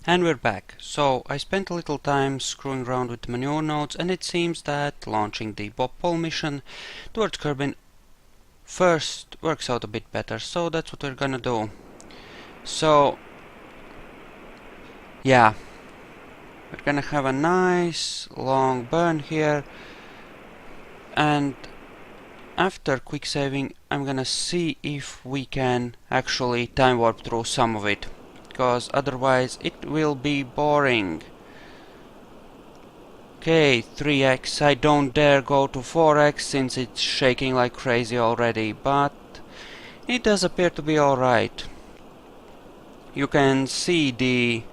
And we're back. So I spent a little time screwing around with the maneuver nodes, and it seems that launching the Vall Mission towards Kerbin first works out a bit better, so that's what we're gonna do. So yeah, we're gonna have a nice long burn here, and after quick saving I'm gonna see if we can actually time warp through some of it, because otherwise it will be boring. Okay, 3x. I don't dare go to 4x since it's shaking like crazy already, but it does appear to be alright. You can see the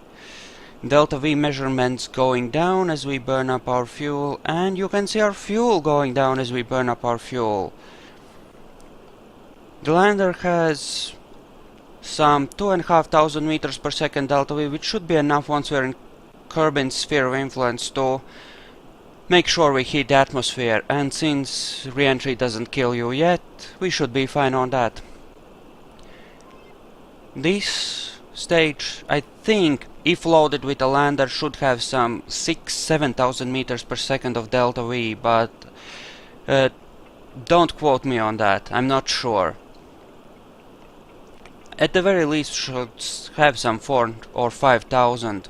delta V measurements going down as we burn up our fuel, and you can see our fuel going down as we burn up our fuel. The lander has some 2,500 meters per second delta V, which should be enough once we're in Kerbin's sphere of influence to make sure we hit the atmosphere, and since re-entry doesn't kill you yet, we should be fine on that. This stage, I think, if loaded with a lander, should have some 6,000–7,000 meters per second of delta V, but don't quote me on that, I'm not sure. At the very least should have some 4,000 or 5,000.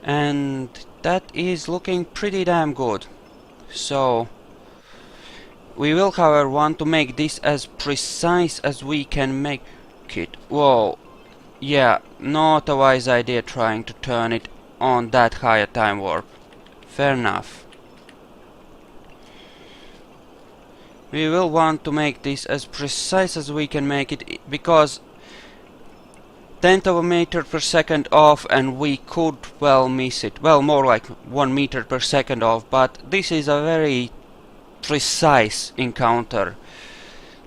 And that is looking pretty damn good. So we will, however, want to make this as precise as we can make it. Whoa, yeah, not a wise idea trying to turn it on that high a time warp. Fair enough. We will want to make this as precise as we can make it, because tenth of a meter per second off and we could well miss it. Well, more like 1 meter per second off, but this is a very precise encounter,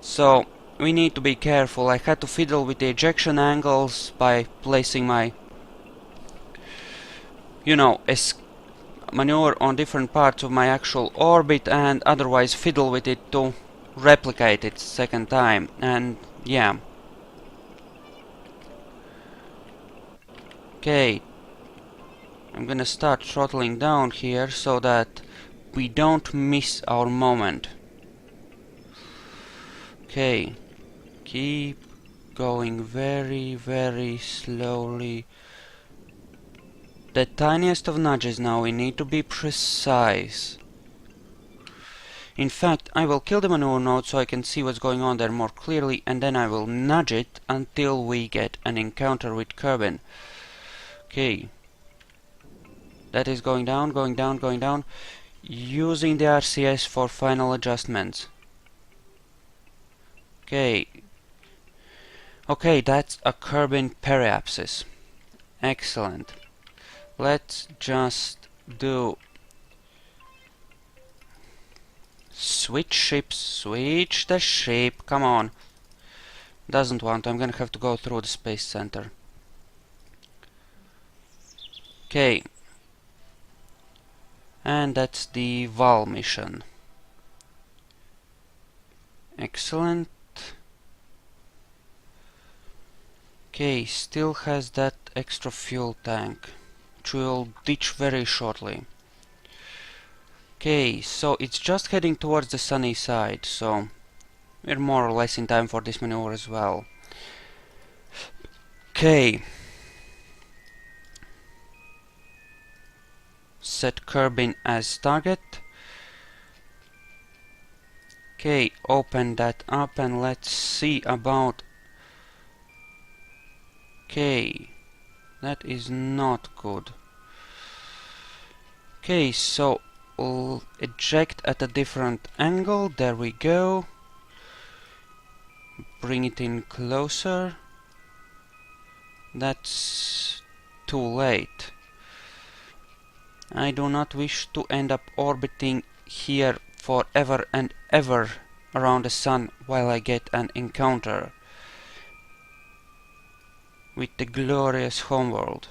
so we need to be careful. I had to fiddle with the ejection angles by placing my, maneuver on different parts of my actual orbit, and otherwise fiddle with it to replicate it second time, and yeah. Okay, I'm gonna start throttling down here so that we don't miss our moment. Okay, keep going very, very slowly. The tiniest of nudges now, we need to be precise. In fact, I will kill the maneuver node so I can see what's going on there more clearly, and then I will nudge it until we get an encounter with Kerbin. Okay, that is going down, going down, going down, using the RCS for final adjustments. Okay, that's a Kerbin periapsis. Excellent. Let's just do switch the ship, come on. Doesn't want to, I'm gonna have to go through the space center. Okay, and that's the Vall Mission. Excellent. Okay, still has that extra fuel tank, which we'll ditch very shortly. Okay, so it's just heading towards the sunny side, so we're more or less in time for this maneuver as well. Okay. Set Kerbin as target. Okay, open that up and let's see about... Okay, that is not good. Okay, so we'll eject at a different angle. There we go. Bring it in closer. That's too late. I do not wish to end up orbiting here forever and ever around the sun while I get an encounter with the glorious homeworld.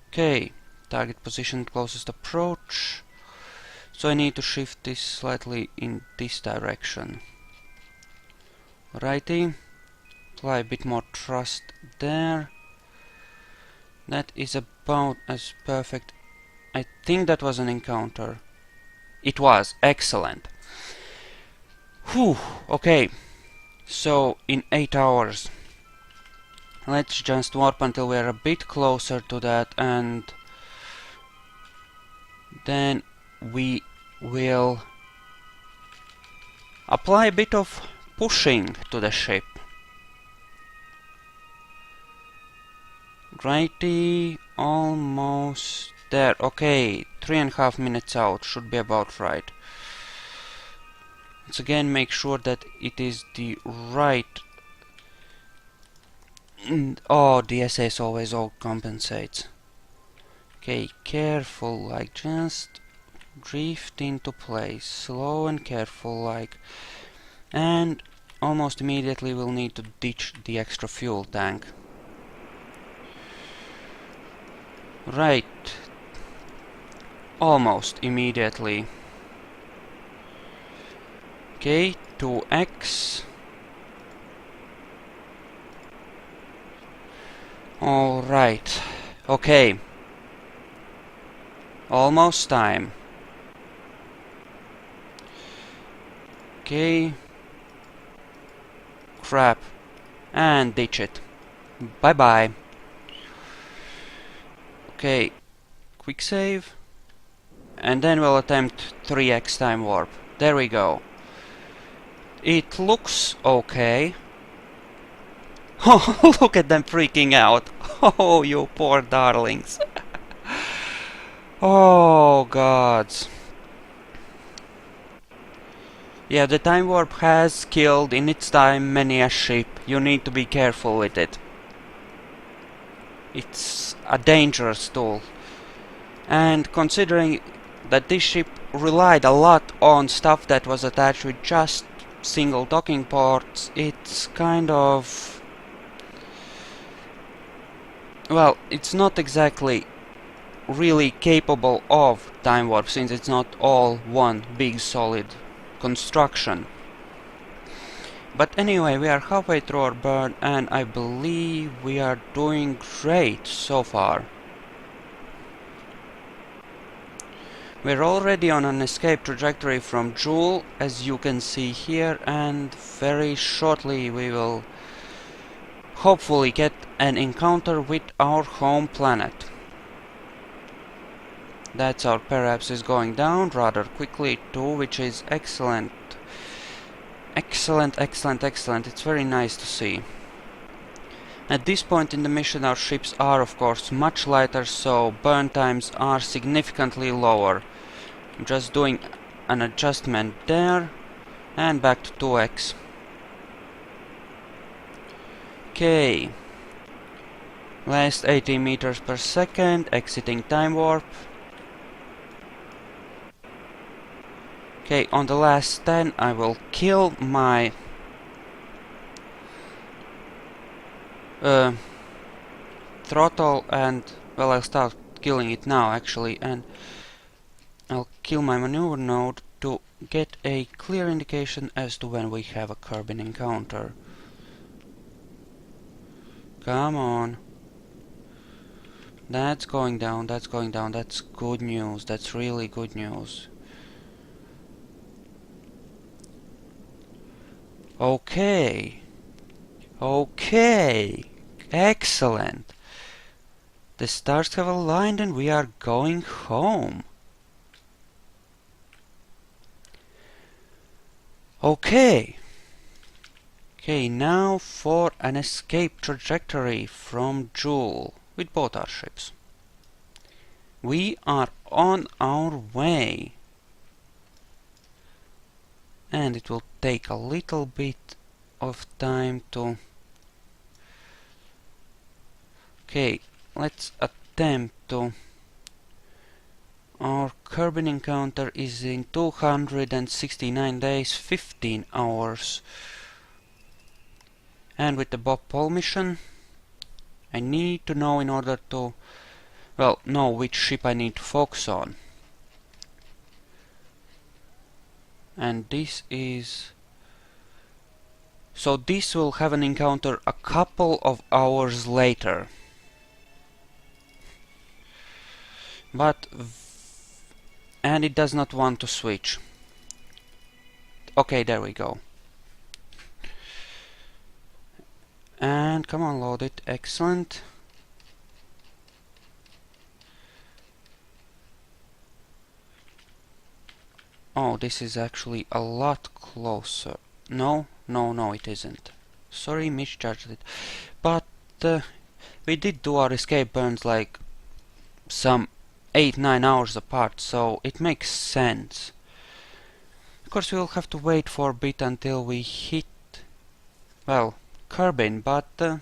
Okay, target position closest approach, so I need to shift this slightly in this direction. Righty, apply a bit more thrust there. That is about as perfect. I think that was an encounter. It was. Excellent. Whew. Okay. So, in 8 hours. Let's just warp until we're a bit closer to that, and then we will apply a bit of pushing to the ship. Righty, almost there. Okay, 3.5 minutes out, should be about right. Let's again make sure that it is the right... Oh, the SS always compensates. Okay, careful, like just drift into place, slow and careful, like, and almost immediately we'll need to ditch the extra fuel tank. Right, almost immediately. Okay, 2x. Alright, okay. Almost time. Okay. Crap. And ditch it. Bye bye. Okay. Quick save. And then we'll attempt 3x time warp. There we go. It looks okay. Oh, look at them freaking out. Oh, you poor darlings. Oh, gods. Yeah, the time warp has killed in its time many a ship. You need to be careful with it. It's a dangerous tool. And considering that this ship relied a lot on stuff that was attached with just single docking ports, it's kind of... well, it's not exactly really capable of time warp, since it's not all one big solid construction. But anyway, we are halfway through our burn, and I believe we are doing great so far. We're already on an escape trajectory from Joule, as you can see here, and very shortly we will hopefully get an encounter with our home planet. That's our perhaps is going down rather quickly too, which is excellent. Excellent, excellent, excellent. It's very nice to see. At this point in the mission our ships are of course much lighter, so burn times are significantly lower. I'm just doing an adjustment there, and back to 2x. Okay. Last 80 meters per second, exiting time warp. Okay, on the last 10 I will kill my throttle, and well, I'll start killing it now actually, and I'll kill my maneuver node to get a clear indication as to when we have a kerbin encounter. Come on. That's going down, that's going down, that's good news, that's really good news. Okay. Okay. Excellent. The stars have aligned and we are going home. Okay. Okay, now for an escape trajectory from Joule with both our ships. We are on our way. And it will take a little bit of time to... Okay, let's attempt to... Our kerbin encounter is in 269 days, 15 hours. And with the Vall Mission, I need to know in order to... well, know which ship I need to focus on. And this is So this will have an encounter a couple of hours later. And it does not want to switch. Okay, there we go. And come on, load it. Excellent. Oh, this is actually a lot closer. No, it isn't. Sorry, misjudged it. But we did do our escape burns like some 8-9 hours apart, so it makes sense. Of course, we will have to wait for a bit until we hit, well, kerbin, but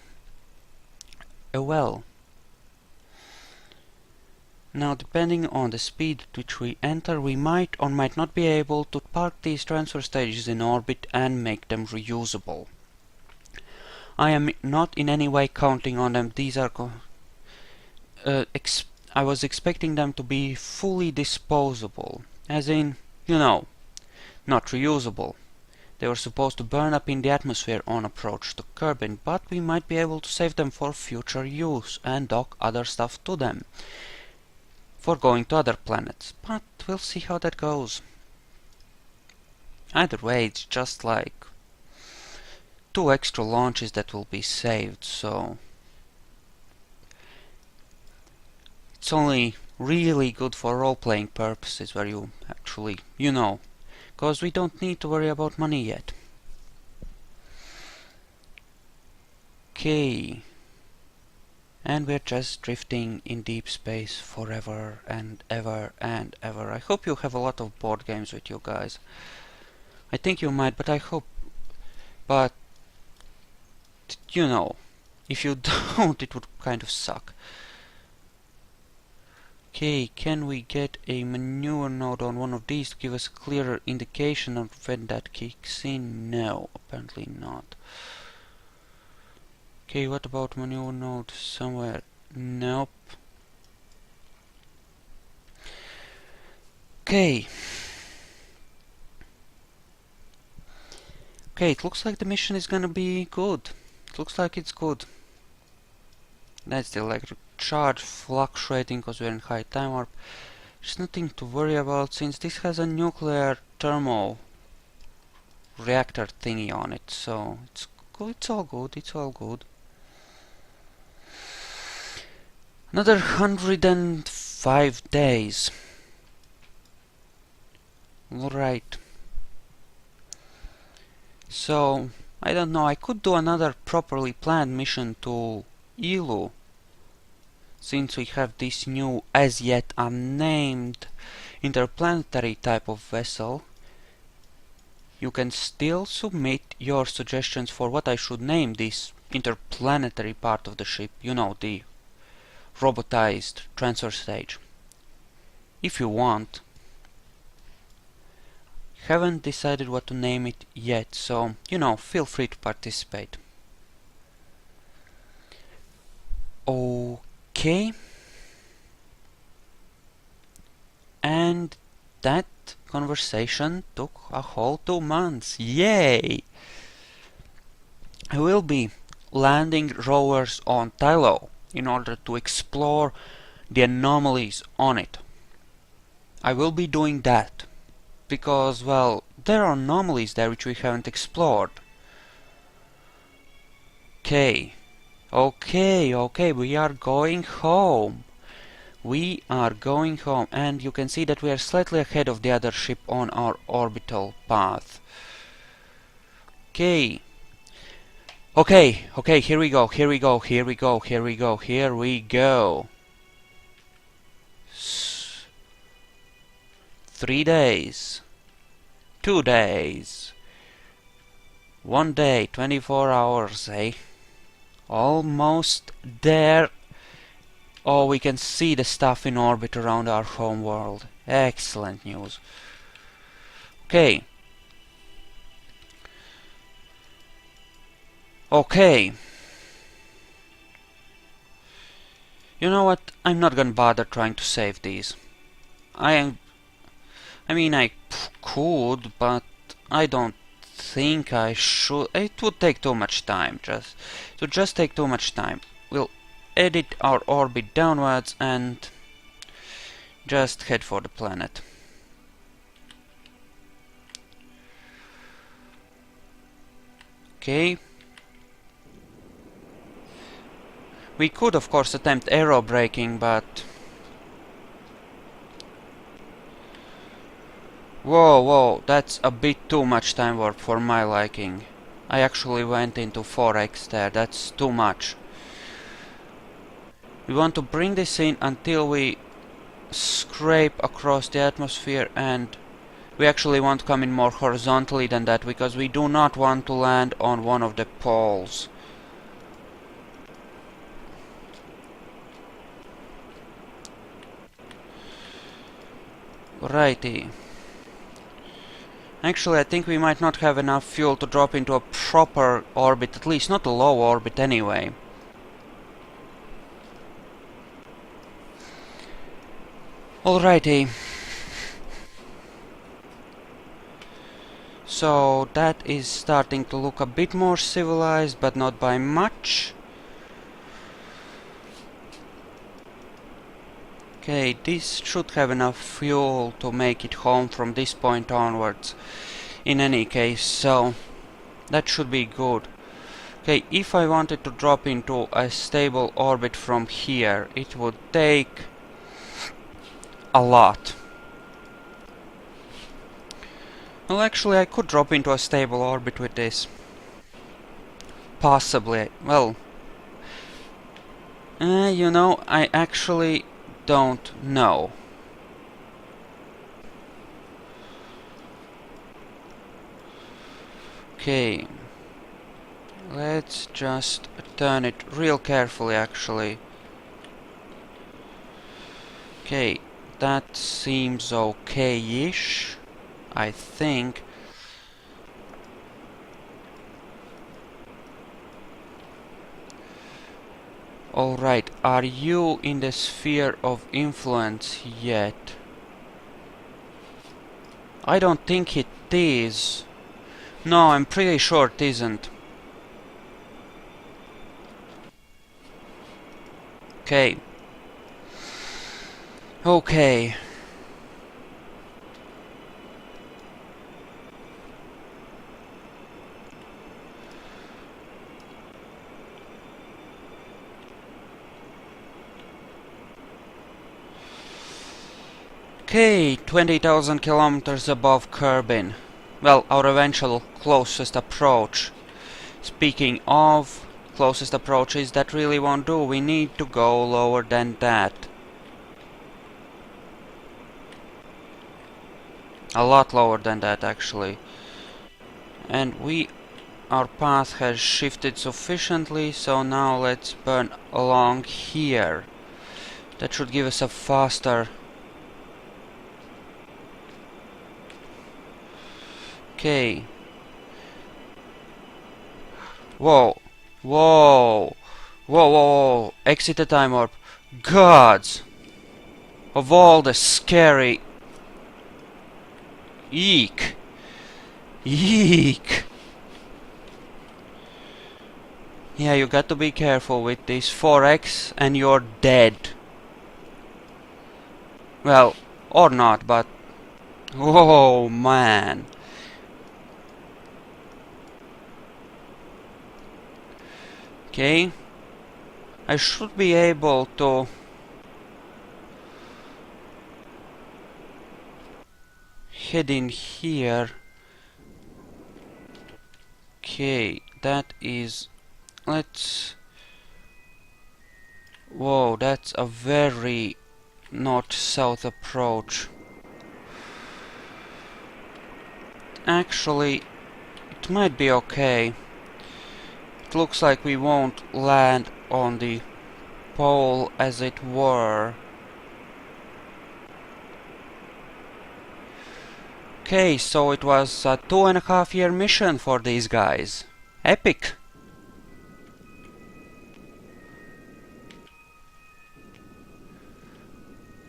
well. Now, depending on the speed at which we enter, we might or might not be able to park these transfer stages in orbit and make them reusable. I am not in any way counting on them. These are I was expecting them to be fully disposable, as in, you know, not reusable. They were supposed to burn up in the atmosphere on approach to kerbin, but we might be able to save them for future use and dock other stuff to them for going to other planets, but we'll see how that goes. Either way, it's just like 2 extra launches that will be saved, so it's only really good for role-playing purposes where you actually, you know, because we don't need to worry about money yet. Okay. And we're just drifting in deep space forever and ever and ever. I hope you have a lot of board games with you guys. I think you might, but I hope... But, you know, if you don't, it would kind of suck. Okay, can we get a maneuver node on one of these to give us a clearer indication of when that kicks in? No, apparently not. Okay, what about maneuver node somewhere? Nope. Okay. Okay, it looks like the mission is gonna be good. It looks like it's good. That's the electric charge fluctuating because we're in high time warp. There's nothing to worry about since this has a nuclear thermo reactor thingy on it, so it's good, it's all good, it's all good. Another 105 days. Alright. So, I don't know, I could do another properly planned mission to Ilu, since we have this new, as yet unnamed, interplanetary type of vessel. You can still submit your suggestions for what I should name this interplanetary part of the ship, you know, the robotized transfer stage, if you want. Haven't decided what to name it yet, so, you know, feel free to participate. Okay. And that conversation took a whole 2 months. Yay! I will be landing rovers on Tylo in order to explore the anomalies on it. I will be doing that because, well, there are anomalies there which we haven't explored. Okay, we are going home. We are going home, and you can see that we are slightly ahead of the other ship on our orbital path. Okay, here we go. 3 days, 2 days, 1 day, 24 hours, eh? Almost there. Oh, we can see the stuff in orbit around our home world. Excellent news. Okay. You know what? I'm not gonna bother trying to save these. I mean, I could, but I don't think I should... It would take too much time, just take too much time. We'll edit our orbit downwards and just head for the planet. Okay. We could of course attempt aero braking, but... Whoa, that's a bit too much time warp for my liking. I actually went into 4x there, that's too much. We want to bring this in until we scrape across the atmosphere, and we actually want to come in more horizontally than that, because we do not want to land on one of the poles. Righty. Actually, I think we might not have enough fuel to drop into a proper orbit, at least not a low orbit anyway. Alrighty. So that is starting to look a bit more civilized, but not by much. Okay, this should have enough fuel to make it home from this point onwards, in any case, so that should be good. Okay, if I wanted to drop into a stable orbit from here, it would take a lot. Well, actually, I could drop into a stable orbit with this. Possibly. Well, you know, I actually don't know. Okay. Let's just turn it real carefully, actually. Okay, that seems okay-ish, I think. Alright, are you in the sphere of influence yet? I don't think it is. No, I'm pretty sure it isn't. Okay. Okay. Okay, 20,000 kilometers above Kerbin. Well, our eventual closest approach. Speaking of closest approaches, that really won't do. We need to go lower than that. A lot lower than that, actually. And our path has shifted sufficiently, so now let's burn along here. That should give us a faster... Okay. Whoa. Exit the time warp. Gods! Of all the scary... Eek! Eek! Yeah, you got to be careful with this 4x and you're dead. Well, or not, but... Oh, man. Okay. I should be able to... head in here. Okay, that is... Let's... Whoa, that's a very north-south approach. Actually, it might be okay. It looks like we won't land on the pole, as it were. Okay, so it was a 2.5-year mission for these guys. Epic!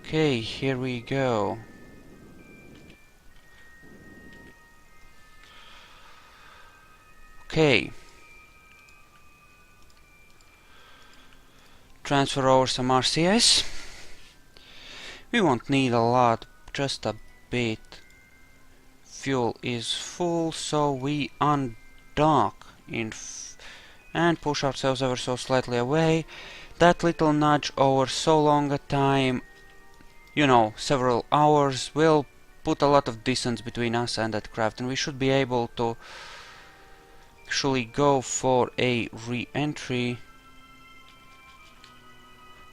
Okay, here we go. Okay. Transfer over some RCS. We won't need a lot, just a bit. Fuel is full, so we undock and push ourselves ever so slightly away. That little nudge over so long a time, you know, several hours, will put a lot of distance between us and that craft, and we should be able to actually go for a re-entry.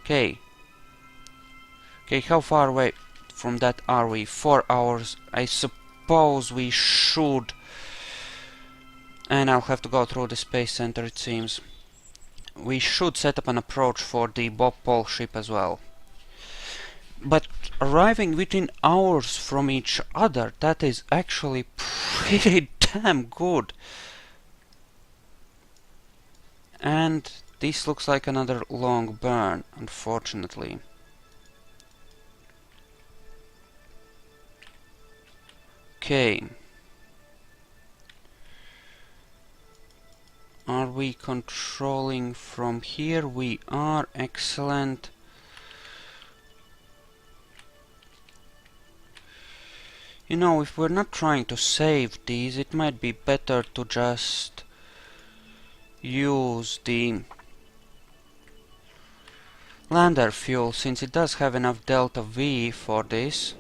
Okay. Okay, how far away from that are we? 4 hours. I suppose we should. And I'll have to go through the space center, it seems. We should set up an approach for the Bob Pole ship as well. But arriving within hours from each other, that is actually pretty damn good. And this looks like another long burn, unfortunately. Okay. Are we controlling from here? We are. Excellent. You know, if we're not trying to save these, it might be better to just use the lander fuel, since it does have enough delta V for this.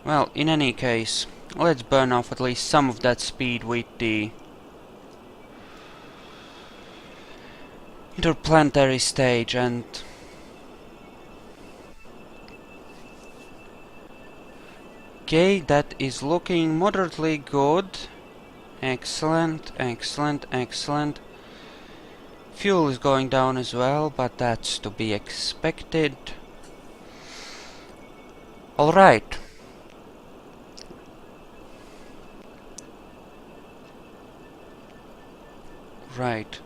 Well, in any case, let's burn off at least some of that speed with the interplanetary stage, and okay, that is looking moderately good. Excellent, excellent, excellent. Fuel is going down as well, but that's to be expected. Alright. Right.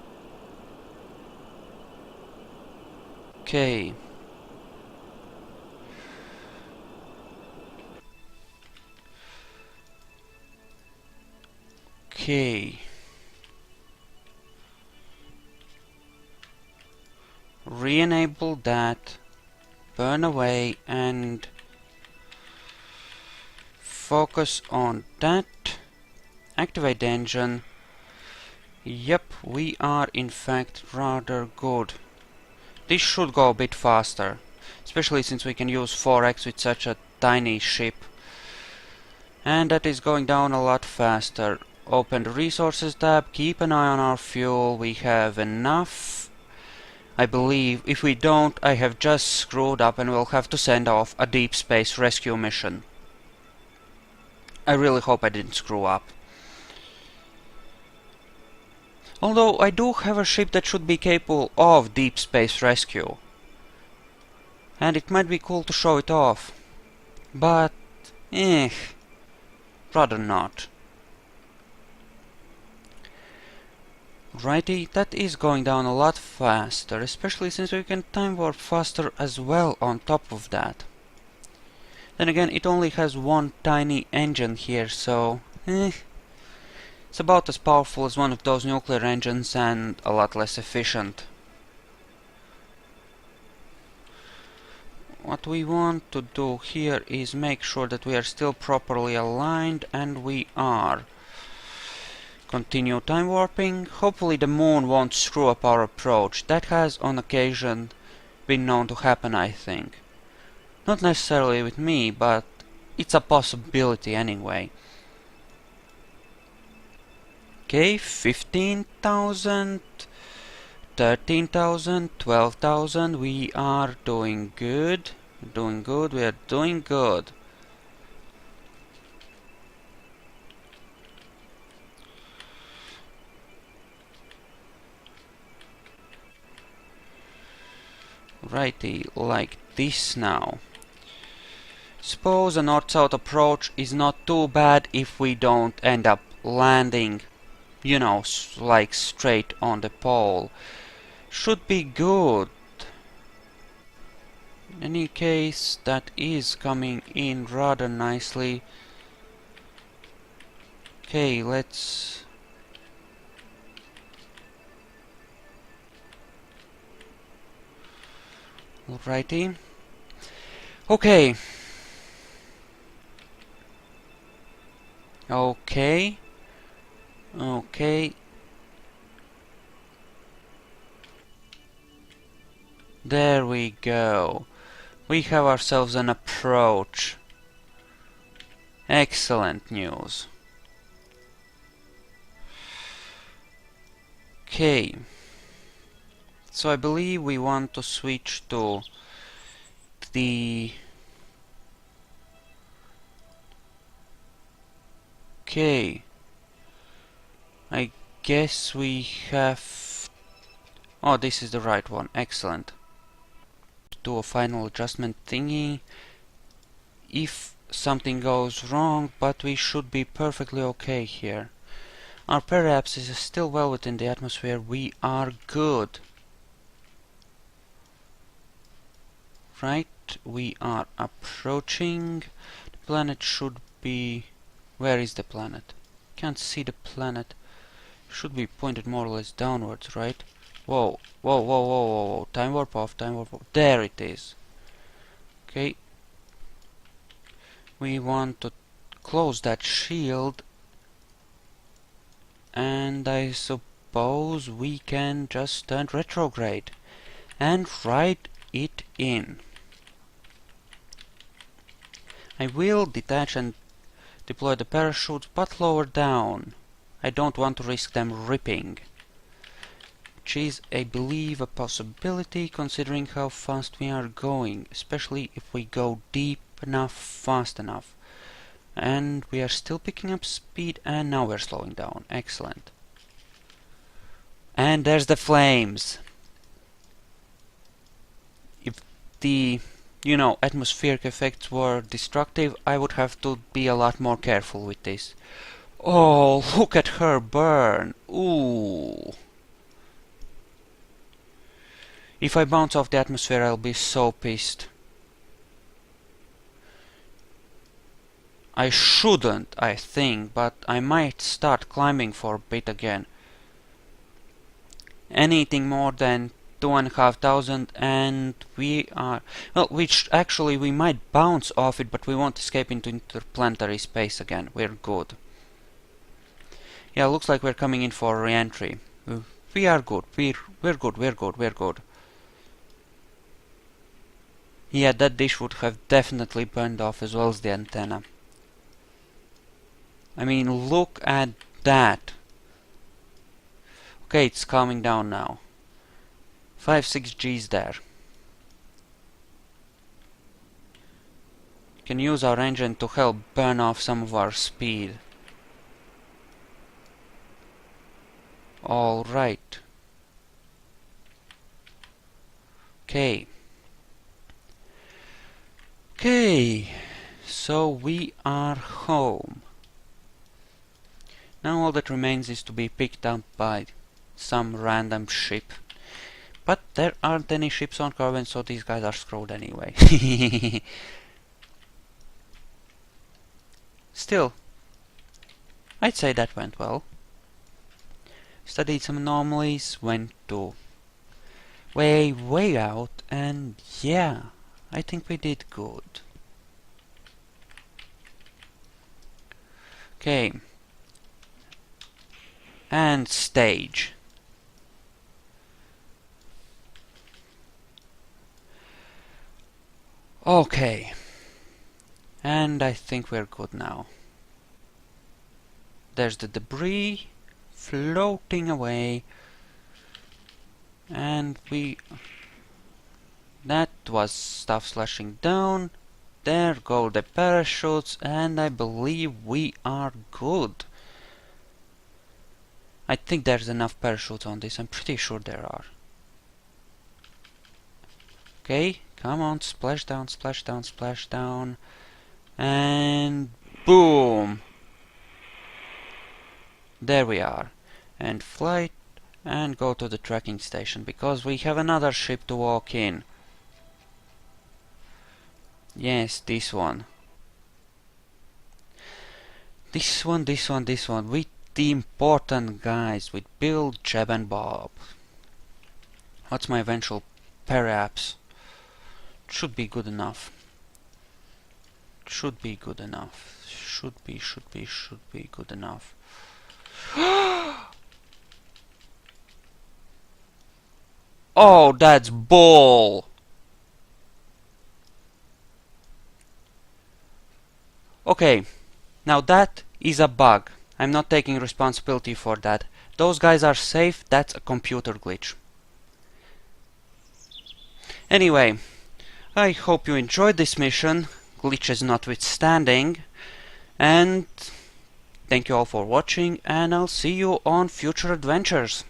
Okay. Okay. Re-enable that. Burn away and focus on that. Activate the engine. Yep, we are in fact rather good. This should go a bit faster, especially since we can use 4x with such a tiny ship. And that is going down a lot faster. Open the resources tab, keep an eye on our fuel. We have enough, I believe. If we don't, I have just screwed up and we'll have to send off a deep space rescue mission. I really hope I didn't screw up. Although I do have a ship that should be capable of deep space rescue. And it might be cool to show it off. But, rather not. Righty, that is going down a lot faster, especially since we can time warp faster as well on top of that. Then again, it only has one tiny engine here, so it's about as powerful as one of those nuclear engines and a lot less efficient. What we want to do here is make sure that we are still properly aligned, and we are. Continue time warping. Hopefully the moon won't screw up our approach. That has on occasion been known to happen, I think. Not necessarily with me, but it's a possibility anyway. Okay, 15,000, 13,000, 12,000. We are doing good. Doing good. We are doing good. Righty, like this now. Suppose a north-south approach is not too bad if we don't end up landing, you know, like straight on the pole. Should be good. In any case, that is coming in rather nicely. Okay, let's... Alrighty. Okay. Okay. Okay. There we go. We have ourselves an approach. Excellent news. Okay. So I believe we want to switch to the... Okay. I guess we have... Oh, this is the right one. Excellent. Do a final adjustment thingy. If something goes wrong, but we should be perfectly okay here. Our periapsis is still well within the atmosphere. We are good. Right, we are approaching. The planet should be... Where is the planet? Can't see the planet. Should be pointed more or less downwards, right? Whoa, whoa, whoa, whoa, whoa, whoa. Time warp off, time warp off. There it is. Okay. We want to close that shield. And I suppose we can just turn retrograde. And write it in. I will detach and deploy the parachutes, but lower down. I don't want to risk them ripping. Which is, I believe, a possibility considering how fast we are going, especially if we go deep enough, fast enough. And we are still picking up speed, and now we're slowing down. Excellent. And there's the flames. If the, you know, atmospheric effects were destructive, I would have to be a lot more careful with this. Oh, look at her burn! Ooh! If I bounce off the atmosphere, I'll be so pissed. I shouldn't, I think, but I might start climbing for a bit again. Anything more than 2,500 and we are... Well, which actually we might bounce off it, but we won't escape into interplanetary space again. We're good. Yeah, looks like we're coming in for re-entry. We are good. We're good, we're good, we're good. Yeah, that dish would have definitely burned off as well as the antenna. I mean, look at that. Okay, it's calming down now. 5-6 G's there. Can use our engine to help burn off some of our speed. Alright. Okay. Okay. So we are home. Now all that remains is to be picked up by some random ship. But there aren't any ships on Kerbin, so these guys are screwed anyway. Still, I'd say that went well. Studied some anomalies, went to way out, and yeah, I think we did good. Okay. And stage. Okay. And I think we're good now. There's the debris floating away. And that was stuff slashing down. There go the parachutes, and I believe we are good. I think there's enough parachutes on this. I'm pretty sure there are. Okay, come on, splash down, splash down, splash down. And boom! There we are. And flight, and go to the tracking station, because we have another ship to walk in. Yes, this one. This one, this one, this one. With the important guys. With Bill, Jeb and Bob. What's my eventual perhaps? Should be good enough. Should be good enough. Should be good enough. Oh, that's bull! Okay, now that is a bug. I'm not taking responsibility for that. Those guys are safe, that's a computer glitch. Anyway, I hope you enjoyed this mission, glitches notwithstanding, and thank you all for watching, and I'll see you on future adventures.